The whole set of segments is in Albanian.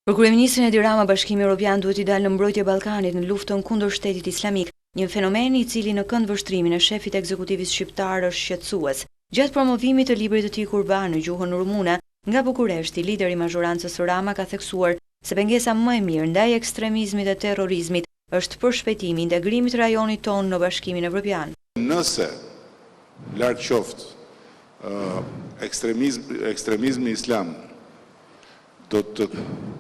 Për kryeministrin Edi Rama, Bashkimi Evropian duhet i dalë në mbrojtje Ballkanit në luftën kundër shtetit islamik, një fenomen i cili në këndvështrimin e shefit ekzekutivis shqiptar është shqetësues. Gjatë promovimit të librit të tij Kurban në gjuhën rumune nga Bukureshti, lideri i mazhorancës Rama ka theksuar se pengesa më e mirë ndaj ekstremizmit e terrorizmit është përshpejtimi i integrimit të rajonit tonë në Bashkimin Evropian. Nëse larg qoftë ekstremizmi islam do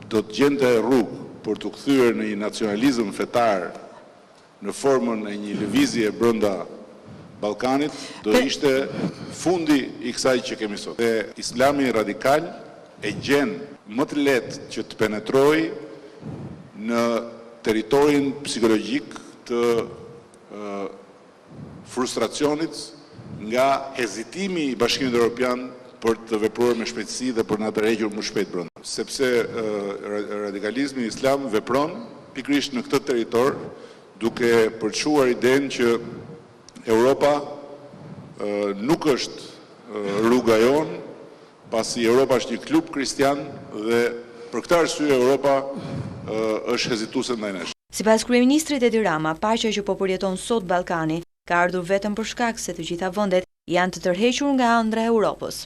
të gjente rrugë për të kthyer në një nacionalizëm fetar në formën e një lëvizje brenda Ballkanit, do ishte fundi i kësaj që kemi sot. Dhe Islami radikal e gjen më të lehtë që të penetrojë në territorin psikologjik të frustracionit nga hezitimi i Bashkimit Evropian për të vepruar me shpejtësi dhe për na tërhequr më shpejt brenda. Sepse radikalizmi islam vepron pikërisht në këtë territor, duke përçuar idenë që Europa nuk është rruga jonë, pasi Europa është një klub kristian dhe për këtë arsye Europa është hezituese ndaj nesh. Sipas kryeministrit Edi Rama, paqja që po përjeton sot Ballkani ka ardhur vetëm për shkak se të gjitha vendet janë të tërhequr nga ëndra e Europës.